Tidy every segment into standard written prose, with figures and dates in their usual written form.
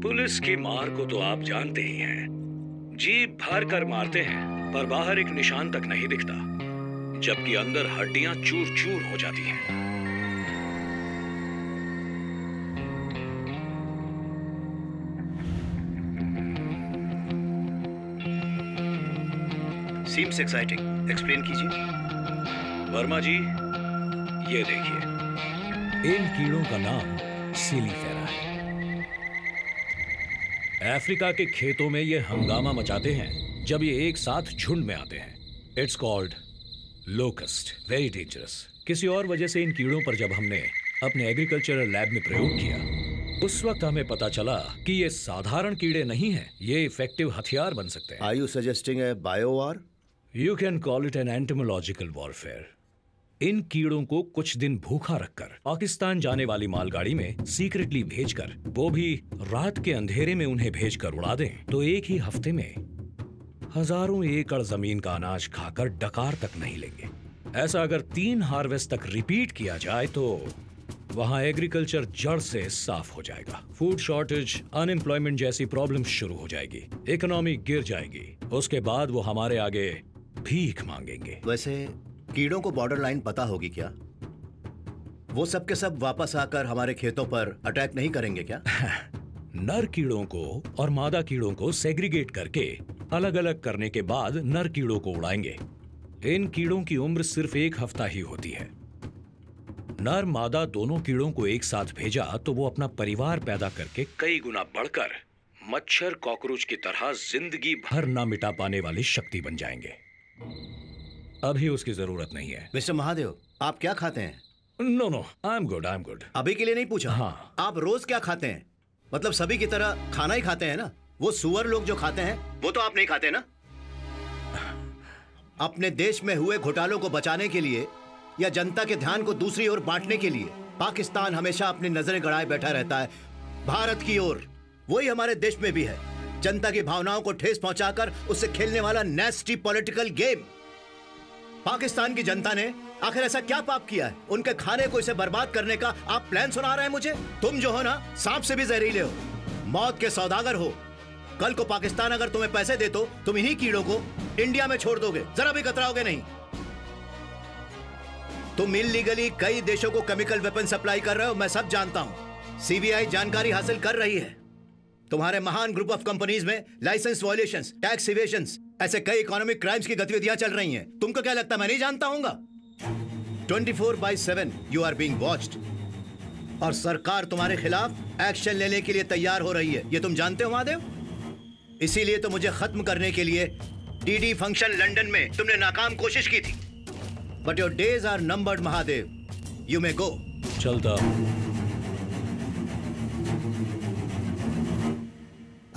Police की मार को तो आप जानते ही हैं। जीभ भर कर मारते हैं पर बाहर एक निशान तक नहीं दिखता, जबकि अंदर हड्डियां चूर चूर हो जाती हैं। Seems exciting. Explain कीजिए। वर्मा जी, ये देखिए, इन कीड़ों का नाम सिलीफेरा है। अफ्रीका के खेतों में ये हंगामा मचाते हैं जब ये एक साथ झुंड में आते हैं। It's called locust, very dangerous. किसी और वजह से इन कीड़ों पर जब हमने अपने एग्रीकल्चरल लैब में प्रयोग किया, उस वक्त हमें पता चला कि ये साधारण कीड़े नहीं हैं, ये इफेक्टिव हथियार बन सकते हैं। Are you suggesting a bio-war? You can call it an entomological warfare. इन कीड़ों को कुछ दिन भूखा रखकर पाकिस्तान जाने वाली मालगाड़ी में सीक्रेटली भेजकर, वो भी रात के अंधेरे में उन्हें भेजकर उड़ा दें, तो एक ही हफ्ते में हजारों एकड़ जमीन का अनाज खाकर डकार तक नहीं लेंगे। ऐसा अगर 3 हार्वेस्ट तक रिपीट किया जाए तो वहां एग्रीकल्चर जड़ से साफ हो जाएगा। फूड शॉर्टेज, अनएम्प्लॉयमेंट जैसी प्रॉब्लम शुरू हो जाएगी, इकोनॉमी गिर जाएगी। उसके बाद वो हमारे आगे भीख मांगेंगे। वैसे कीड़ों को बॉर्डर लाइन पता होगी क्या? वो सब के सब वापस आकर हमारे खेतों पर अटैक नहीं करेंगे क्या? नर कीड़ों को और मादा कीड़ों को सेग्रीगेट करके अलग अलग करने के बाद नर कीड़ों को उड़ाएंगे। इन कीड़ों की उम्र सिर्फ 1 हफ्ता ही होती है। नर मादा दोनों कीड़ों को एक साथ भेजा तो वो अपना परिवार पैदा करके कई गुना बढ़कर मच्छर कॉकरोच की तरह जिंदगी भर ना मिटा पाने वाली शक्ति बन जाएंगे। अभी उसकी जरूरत नहीं है। मिस्टर महादेव, आप क्या खाते हैं? No, I am good, I am good. अभी के लिए नहीं पूछा। हाँ। आप रोज क्या खाते हैं? मतलब सभी की तरह खाना ही खाते हैं ना? वो सुअर लोग जो खाते हैं वो तो आप नहीं खाते ना? अपने देश में हुए घोटालों को बचाने के लिए या जनता के ध्यान को दूसरी ओर बांटने के लिए पाकिस्तान हमेशा अपनी नजरें गड़ाए बैठा रहता है भारत की ओर। वही हमारे देश में भी है, जनता की भावनाओं को ठेस पहुंचाकर उससे खेलने वाला नेस्टी पॉलिटिकल गेम। पाकिस्तान की जनता ने आखिर ऐसा क्या पाप किया है उनके खाने को इसे बर्बाद करने का आप प्लान सुना रहे हैं मुझे? तुम जो हो ना, सांप से भी जहरीले हो, मौत के सौदागर हो। कल को पाकिस्तान अगर तुम्हें पैसे दे तो तुम इन्हीं कीड़ों को इंडिया में छोड़ दोगे, जरा भी कतराओगे नहीं। तुम इल्लीगली कई देशों को केमिकल वेपन सप्लाई कर रहे हो, मैं सब जानता हूं। सीबीआई जानकारी हासिल कर रही है। तुम्हारे महान ग्रुप ऑफ कंपनीज में लाइसेंस वायलेशंस, टैक्स इवेशंस, ऐसे कई इकोनॉमिक क्राइम्स की गतिविधियां चल रही हैं। तुमको क्या लगता है मैं नहीं जानता हूंगा? 24/7 यू आर बीइंग वॉच्ड और सरकार तुम्हारे खिलाफ एक्शन लेने के लिए तैयार हो रही है। ये तुम जानते हो महादेव? इसीलिए तो मुझे खत्म करने के लिए डीडी फंक्शन लंदन में तुमने नाकाम कोशिश की थी। But your days are numbered Mahadev, you may go. चलता।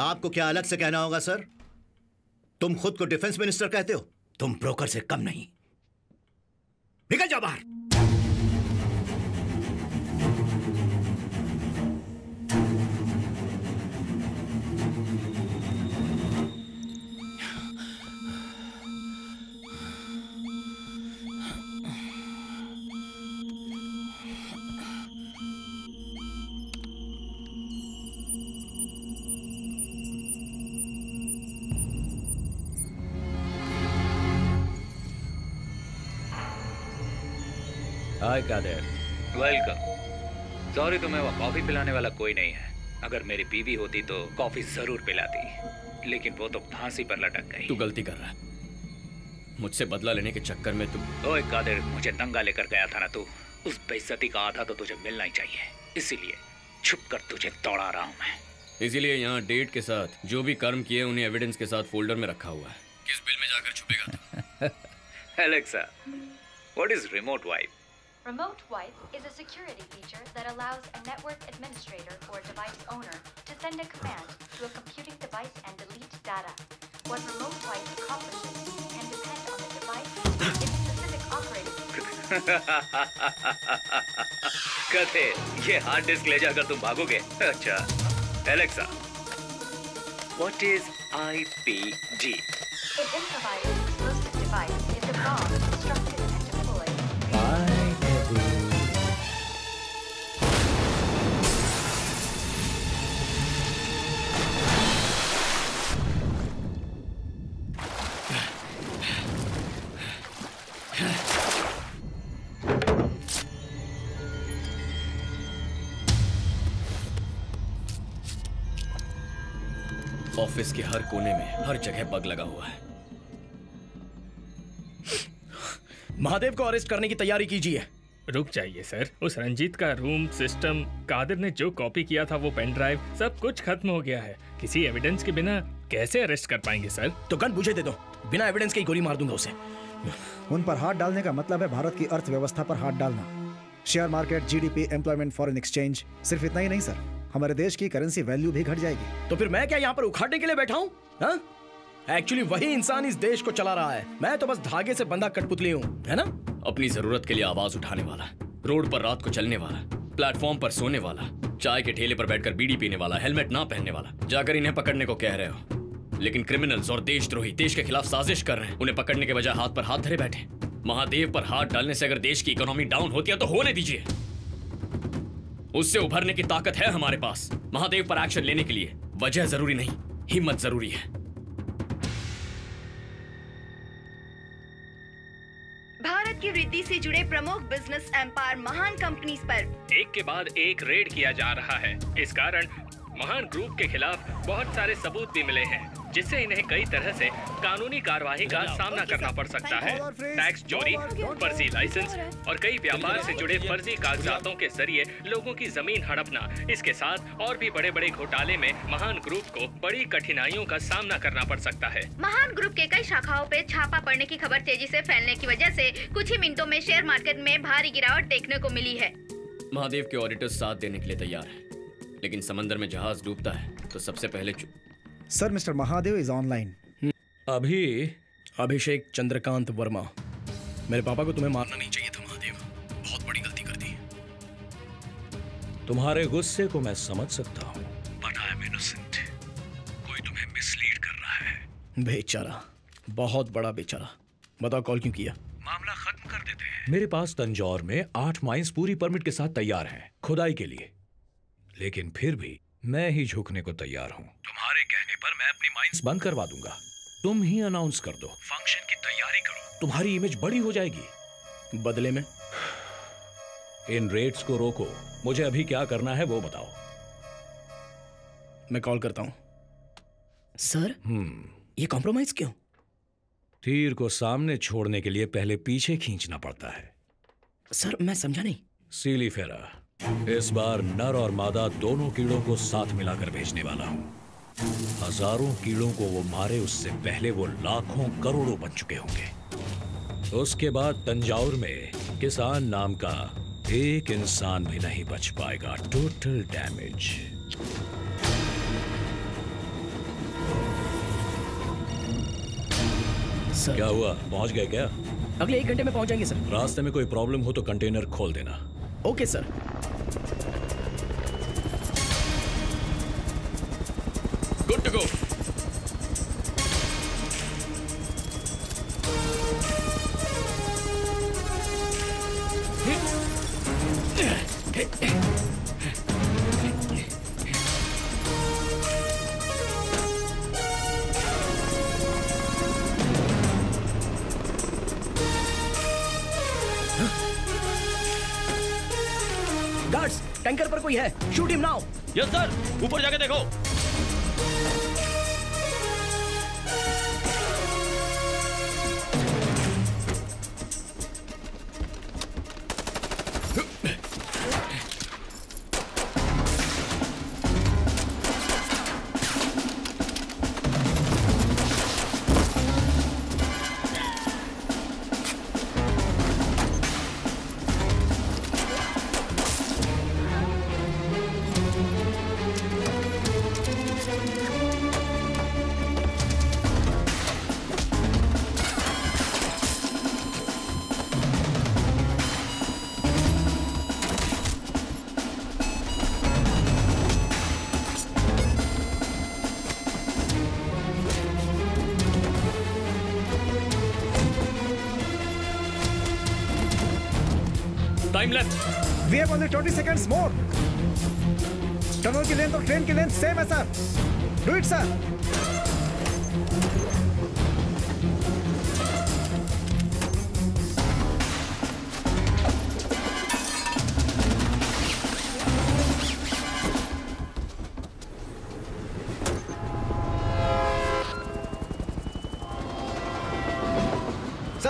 आपको क्या अलग से कहना होगा सर? तुम खुद को डिफेंस मिनिस्टर कहते हो, तुम ब्रोकर से कम नहीं। निकल जाओ बाहर। हाय कादेर। वेलकम। सॉरी, तुम्हें वो कॉफी पिलाने वाला कोई नहीं है। अगर मेरी बीवी होती तो कॉफी जरूर पिलाती, लेकिन वो तो फांसी पर लटक गई। तू गलती कर रहा है। मुझसे बदला लेने के चक्कर में तुम। ओए कादेर, मुझे दंगा लेकर गया था ना तू, उस बेइज्जती का आधा तो तुझे मिलना ही चाहिए, इसीलिए छुप कर तुझे दौड़ा रहा हूँ मैं। इसीलिए यहाँ डेट के साथ जो भी कर्म किए उन्हें एविडेंस के साथ फोल्डर में रखा हुआ है। किस बिल में जाकर छुपेगा तू? Alexa, what is remote wipe? Remote wipe is a security feature that allows a network administrator or device owner to send a command to a computing device and delete data. What remote wipe accomplishes can depend on the device and its specific operating. कहते ये hard disk ले जाकर तुम भागोगे? अच्छा, Alexa, what is IPG? It improvises explosive device is a bomb constructed and deployed. Office के हर कोने में, हर जगह बग लगा हुआ है। महादेव को अरेस्ट करने की तैयारी कीजिए। रुक जाइए सर, उस रंजीत का रूम, सिस्टम, कादिर ने जो कॉपी किया था वो पेन ड्राइव, सब कुछ खत्म हो गया है। किसी एविडेंस के बिना कैसे अरेस्ट कर पाएंगे सर? तो गन मुझे दे दो, बिना एविडेंस के ही गोली मार दूंगा उसे। उन पर हाथ डालने का मतलब है भारत की अर्थव्यवस्था पर हाथ डालना। Share market, GDP, employment, foreign exchange, सिर्फ इतना ही नहीं सर, हमारे देश की करेंसी वैल्यू भी घट जाएगी। तो फिर मैं क्या यहाँ पर उखाड़ने के लिए बैठा हूँ? एक्चुअली वही इंसान इस देश को चला रहा है, मैं तो बस धागे से बंधा कठपुतली हूँ, है ना? अपनी जरूरत के लिए आवाज उठाने वाला, रोड पर रात को चलने वाला, प्लेटफॉर्म पर सोने वाला, चाय के ठेले पर बैठकर बीड़ी पीने वाला, हेलमेट ना पहनने वाला, जाकर इन्हें पकड़ने को कह रहे हो। लेकिन क्रिमिनल्स और देशद्रोही देश के खिलाफ साजिश कर रहे हैं, उन्हें पकड़ने के बजाय हाथ पर हाथ धरे बैठे। महादेव पर हाथ डालने से अगर देश की इकोनॉमी डाउन होती है तो होने दीजिए, उससे उभरने की ताकत है हमारे पास। महादेव पर एक्शन लेने के लिए वजह जरूरी नहीं, हिम्मत जरूरी है। भारत की वृद्धि से जुड़े प्रमुख बिजनेस एम्पायर महान कंपनीज पर एक के बाद एक रेड किया जा रहा है। इस कारण महान ग्रुप के खिलाफ बहुत सारे सबूत भी मिले हैं, जिससे इन्हें कई तरह से कानूनी कार्रवाई का सामना करना पड़ सकता है। टैक्स चोरी, फर्जी लाइसेंस और कई व्यापार से जुड़े फर्जी कागजातों के जरिए लोगों की जमीन हड़पना, इसके साथ और भी बड़े बड़े घोटाले में महान ग्रुप को बड़ी कठिनाइयों का सामना करना पड़ सकता है। महान ग्रुप के कई शाखाओं पे छापा पड़ने की खबर तेजी से फैलने की वजह से कुछ ही मिनटों में शेयर मार्केट में भारी गिरावट देखने को मिली है। महादेव के ऑडिटर्स साथ देने के लिए तैयार हैं, लेकिन समंदर में जहाज डूबता है तो सबसे पहले sir, mister Mahadev is online. अभी अभिषेक चंद्रकांत वर्मा, मेरे पापा को तुम्हें मारना नहीं चाहिए था महादेव, बहुत बड़ी गलती कर दी। तुम्हारे गुस्से को मैं समझ सकता हूँ, बट आई एम इनोसेंट। कोई तुम्हें मिसलीड कर रहा है। बेचारा, बहुत बड़ा बेचारा। बताओ कॉल क्यों किया? मामला खत्म कर देते हैं। मेरे पास तंजौर में 8 माइंस पूरी परमिट के साथ तैयार हैं खुदाई के लिए, लेकिन फिर भी मैं ही झुकने को तैयार हूँ। तुम्हारे कहने पर मैं अपनी माइंस बंद करवा दूंगा। तुम ही अनाउंस कर दो, फंक्शन की तैयारी करो, तुम्हारी इमेज बड़ी हो जाएगी। बदले में इन रेट्स को रोको। मुझे अभी क्या करना है वो बताओ। मैं कॉल करता हूँ। सर, ये कॉम्प्रोमाइज क्यों? तीर को सामने छोड़ने के लिए पहले पीछे खींचना पड़ता है। सर, मैं समझा नहीं। सीली फेरा, इस बार नर और मादा दोनों कीड़ों को साथ मिलाकर भेजने वाला हूं। हजारों कीड़ों को वो मारे उससे पहले वो लाखों करोड़ों बन चुके होंगे। उसके बाद तंजाउर में किसान नाम का एक इंसान भी नहीं बच पाएगा। Total damage. सर, क्या हुआ, पहुंच गए क्या? अगले 1 घंटे में पहुंच जाएंगे सर। रास्ते में कोई प्रॉब्लम हो तो कंटेनर खोल देना। Okay sir. Good to go. Guards, tanker पर कोई है, shoot him now. Yes sir, ऊपर जाके देखो। Time left. We have only 20 seconds more. Tunnel की लेंथ और ट्रेन की लेंथ सेम है sir. Do it sir.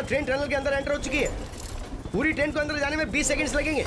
Sir train tunnel के अंदर एंटर हो चुकी है। पूरी ट्रेन को अंदर जाने में 20 सेकंड्स लगेंगे।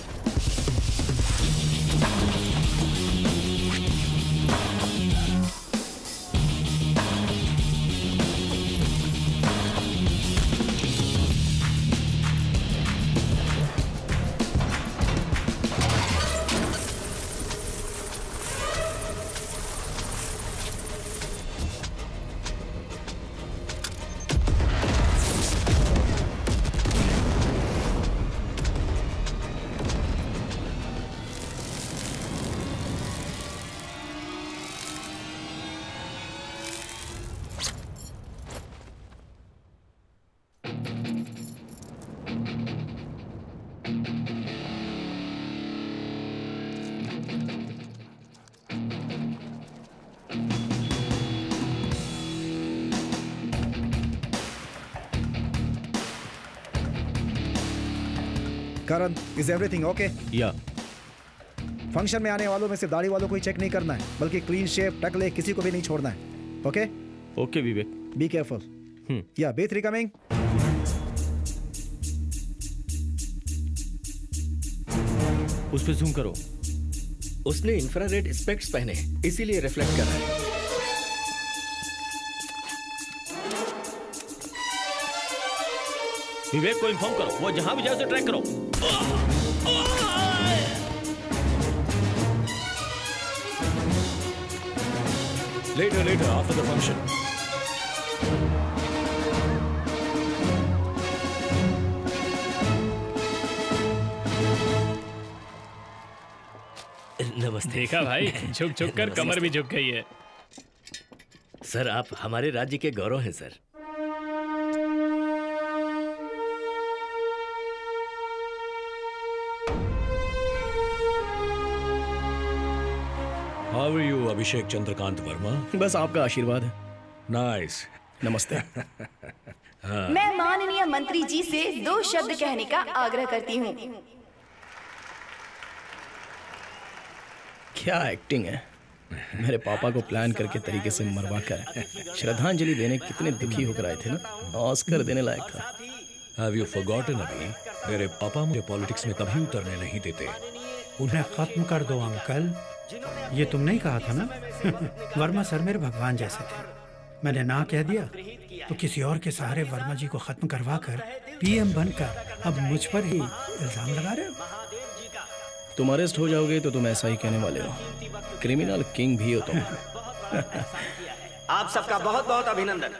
करण, इज एवरीथिंग ओके? या फंक्शन में आने वालों में सिर्फ दाढ़ी वालों को ही चेक नहीं करना है, बल्कि क्लीन शेव, टकले, किसी को भी नहीं छोड़ना है। Okay? Okay Vivek. Be careful. या B3 कमिंग। उस पे जूम करो। उसने इंफ्रारेड स्पेक्ट्स पहने, इसीलिए रिफ्लेक्ट कर रहा है। विवेक को इन्फॉर्म करो, वो जहां भी जाए उसे ट्रैक करो। Later, after the function. नमस्ते। देखा भाई, झुक झुक कर कमर भी झुक गई है। सर आप हमारे राज्य के गौरव हैं सर। How are you, अभिषेक चंद्रकांत वर्मा? बस आपका आशीर्वाद है। नाइस। नमस्ते। मैं माननीय मंत्री जी से 2 शब्द कहने का आग्रह करती हूँ। क्या एक्टिंग है। मेरे पापा को प्लान करके तरीके से मरवा कर श्रद्धांजलि देने कितने दुखी होकर आए थे ना। ऑस्कर देने लायक था। Have you forgotten अभी? मेरे पापा मुझे पॉलिटिक्स में कभी उतरने नहीं देते। उन्हें खत्म कर दो अंकल। ये तुम नहीं कहा था ना? वर्मा सर मेरे भगवान जैसे थे। मैंने ना कह दिया तो किसी और के सहारे वर्मा जी को खत्म करवा कर PM बनकर अब मुझ पर ही इल्जाम लगा रहे हो। तुम अरेस्ट हो जाओगे तो तुम ऐसा ही कहने वाले हो। क्रिमिनल किंग भी हो तुम। आप सबका बहुत बहुत अभिनंदन।